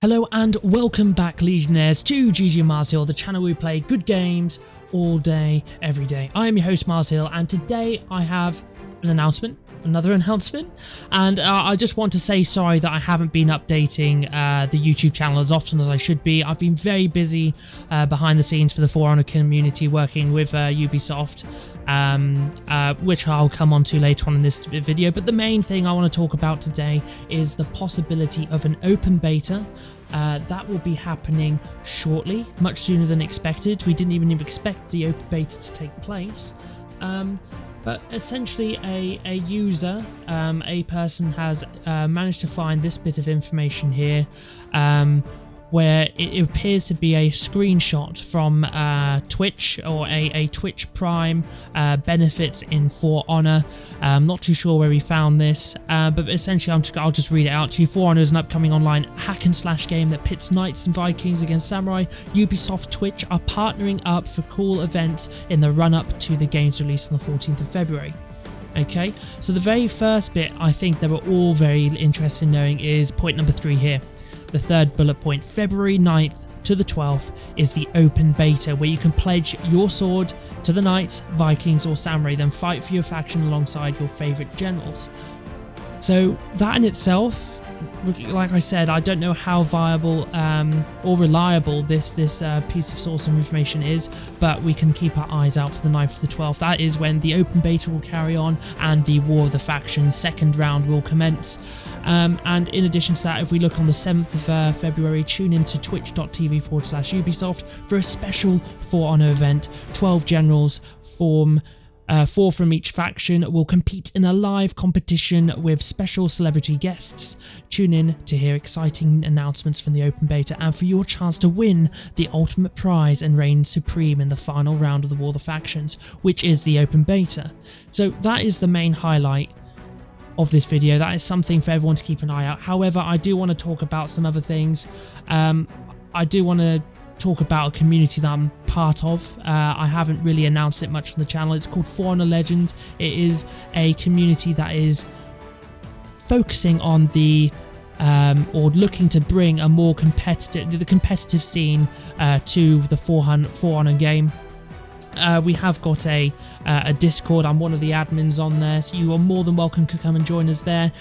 Hello and welcome back, Legionnaires, to GGMarZhill, the channel where we play good games all day, every day. I am your host, MarZhill, and today I have an announcement, another announcement, and I just want to say sorry that I haven't been updating the YouTube channel as often as I should be. I've been very busy behind the scenes for the For Honor community, working with Ubisoft, which I'll come on to later on in this video. But the main thing I want to talk about today is the possibility of an open beta. That will be happening shortly, much sooner than expected. We didn't even expect the open beta to take place. But essentially a user, a person has managed to find this bit of information here, where it appears to be a screenshot from Twitch, or a Twitch Prime benefits in For Honor. I'm not too sure where he found this, but essentially I'll just read it out to you. For Honor is an upcoming online hack and slash game that pits knights and Vikings against samurai. Ubisoft Twitch are partnering up for cool events in the run-up to the game's release on the 14th of February. Okay, so the very first bit I think that we're all very interested in knowing is point number 3 here. The third bullet point, February 9th to the 12th is the open beta, where you can pledge your sword to the knights, Vikings or samurai, then fight for your faction alongside your favourite generals. So that in itself, like I said, I don't know how viable or reliable this piece of source of information is, but we can keep our eyes out for the 9th to the 12th. That is when the open beta will carry on and the War of the Factions second round will commence. And in addition to that, if we look on the 7th of February, tune into twitch.tv/Ubisoft for a special For Honor event. 12 generals form 4 from each faction will compete in a live competition with special celebrity guests. Tune in to hear exciting announcements from the open beta and for your chance to win the ultimate prize and reign supreme in the final round of the War of the Factions, which is the open beta. So that is the main highlight of this video. That is something for everyone to keep an eye out. However, I do want to talk about some other things. I do want to talk about a community that I'm part of. I haven't really announced it much on the channel. It's called For Honor Legends. It is a community that is focusing on the or looking to bring a more competitive scene to the For Honor game. We have got a Discord. I'm one of the admins on there, so you are more than welcome to come and join us there.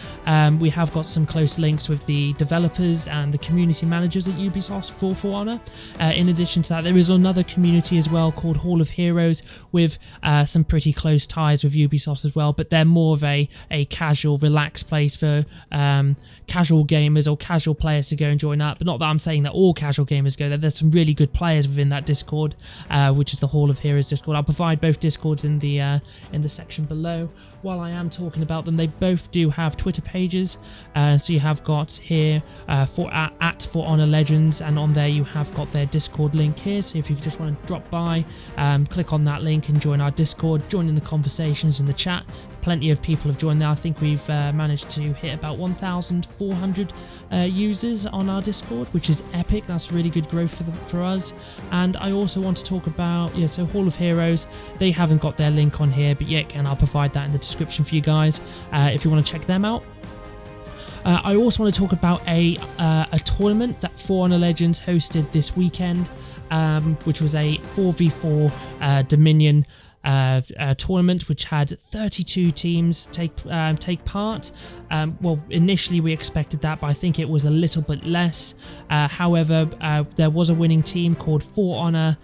We have got some close links with the developers and the community managers at Ubisoft for Honor. In addition to that, there is another community as well called Hall of Heroes with some pretty close ties with Ubisoft as well, but they're more of a casual, relaxed place for casual gamers or casual players to go and join up. But not that I'm saying that all casual gamers go there. There's some really good players within that Discord, which is the Hall of Heroes Discord. I'll provide both Discords in the section below. While I am talking about them, they both do have Twitter pages. So you have got here at For Honor Legends, and on there you have got their Discord link here. So if you just want to drop by, click on that link and join our Discord, join in the conversations in the chat. Plenty of people have joined there. I think we've managed to hit about 1,400 users on our Discord, which is epic. That's really good growth for us. And I also want to talk about, so Hall of Heroes, they haven't got their link on here, but yet again, I'll provide that in the description for you guys if you want to check them out. I also want to talk about a tournament that For Honor Legends hosted this weekend, which was a 4v4 Dominion tournament, which had 32 teams take part. Well, initially we expected that, but I think it was a little bit less. However, there was a winning team called For Honor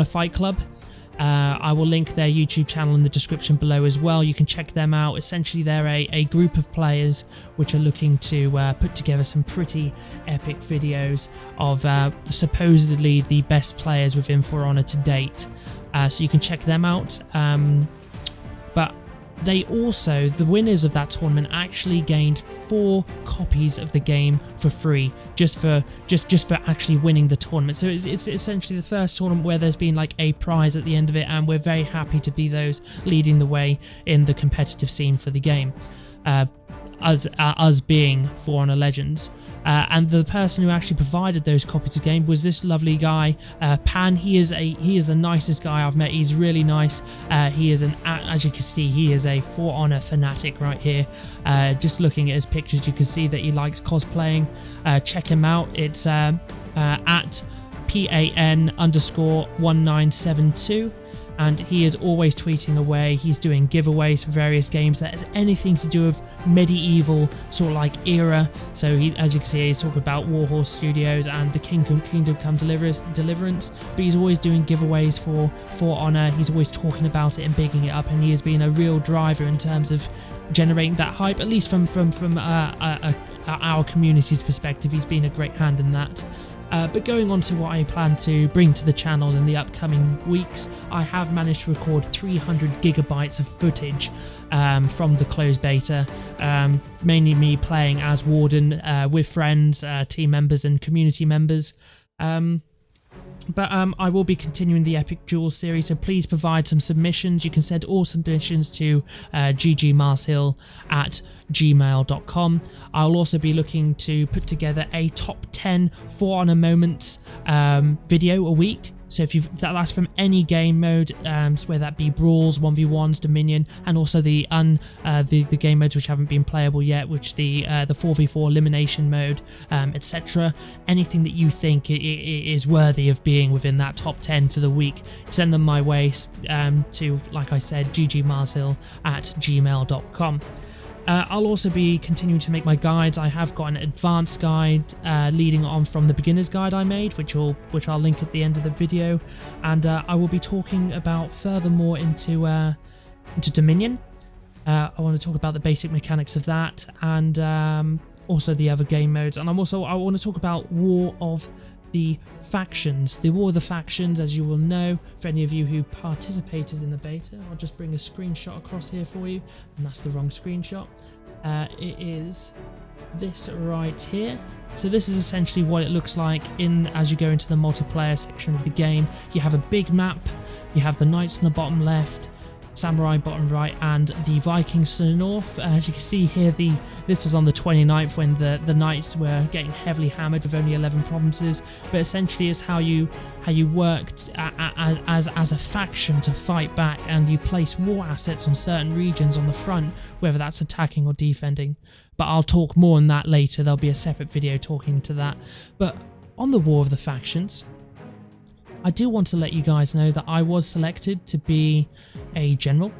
Fight Club. I will link their YouTube channel in the description below as well. You can check them out. Essentially, they're a group of players which are looking to put together some pretty epic videos of supposedly the best players within For Honor to date. So you can check them out. But they also, the winners of that tournament, actually gained 4 copies of the game for free, just for actually winning the tournament. So it's essentially the first tournament where there's been like a prize at the end of it, and we're very happy to be those leading the way in the competitive scene for the game. Us being For Honor Legends. And the person who actually provided those copies of the game was this lovely guy, Pan. He is the nicest guy I've met. He's really nice. He is as you can see, he is a For Honor fanatic right here. Just looking at his pictures, you can see that he likes cosplaying. Check him out. It's at PAN_1972. And he is always tweeting away. He's doing giveaways for various games that has anything to do with medieval sort of like era. So as you can see, he's talking about Warhorse Studios and the Kingdom Come Deliverance. But he's always doing giveaways for Honor. He's always talking about it and bigging it up, and he has been a real driver in terms of generating that hype. At least from our community's perspective, he's been a great hand in that. But going on to what I plan to bring to the channel in the upcoming weeks, I have managed to record 300 gigabytes of footage from the closed beta, mainly me playing as Warden with friends, team members and community members. But I will be continuing the Epic Duels series, so please provide some submissions. You can send all submissions to GGMarZhill at gmail.com. I'll also be looking to put together a top 10 For Honor moments video a week. So if that's from any game mode, so whether that be Brawls, 1v1s, Dominion, and also the game modes which haven't been playable yet, which the 4v4 elimination mode, etc. Anything that you think is worthy of being within that top 10 for the week, send them my way to, like I said, ggmarzhill at gmail.com. I'll also be continuing to make my guides. I have got an advanced guide leading on from the beginner's guide I made, which I'll link at the end of the video, and I will be talking about furthermore into Dominion. I want to talk about the basic mechanics of that, and also the other game modes, and I want to talk about War of the Factions. The War of the Factions, as you will know, for any of you who participated in the beta, I'll just bring a screenshot across here for you, and that's the wrong screenshot. It is this right here. So this is essentially what it looks like as you go into the multiplayer section of the game. You have a big map, you have the knights in the bottom left, samurai bottom right, and the Vikings to the north. As you can see here, this was on the 29th when the knights were getting heavily hammered with only 11 provinces, but essentially it's how you worked as a faction to fight back, and you place war assets on certain regions on the front, whether that's attacking or defending. But I'll talk more on that later. There'll be a separate video talking to that. But on the War of the Factions, I do want to let you guys know that I was selected to be a general.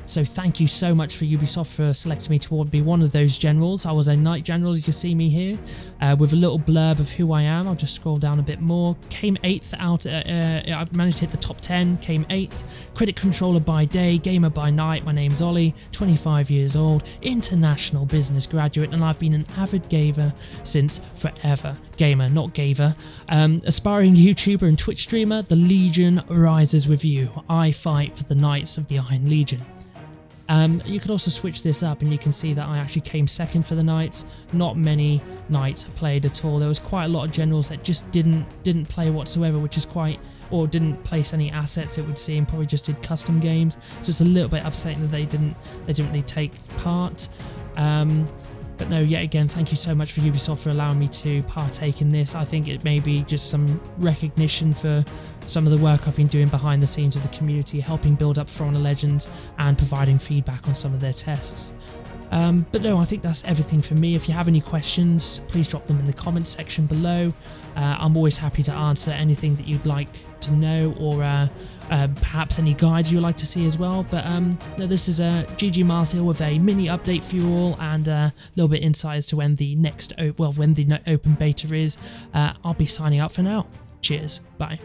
So thank you so much for Ubisoft for selecting me to be one of those generals. I was a knight general, as you see me here, with a little blurb of who I am. I'll just scroll down a bit more. Came 8th out, I managed to hit the top 10, came 8th. Credit controller by day, gamer by night. My name's Ollie, 25 years old, international business graduate, and I've been an avid gamer since forever. Gamer, not gaver. Aspiring YouTuber and Twitch streamer, the Legion rises with you. I fight for the Knights of the Iron Legion. You can also switch this up and you can see that I actually came second for the Knights. Not many Knights played at all. There was quite a lot of generals that just didn't play whatsoever, which is or didn't place any assets, it would seem, probably just did custom games. So it's a little bit upsetting that they didn't really take part. But no, yet again, thank you so much for Ubisoft for allowing me to partake in this. I think it may be just some recognition for some of the work I've been doing behind the scenes of the community, helping build up For Honor Legends and providing feedback on some of their tests. But no, I think that's everything for me. If you have any questions, please drop them in the comments section below. I'm always happy to answer anything that you'd like to know, or perhaps any guides you'd like to see as well. But no, this is GGMarZhill with a mini update for you all, and a little bit insight as to when the next open beta is. I'll be signing out for now. Cheers, bye.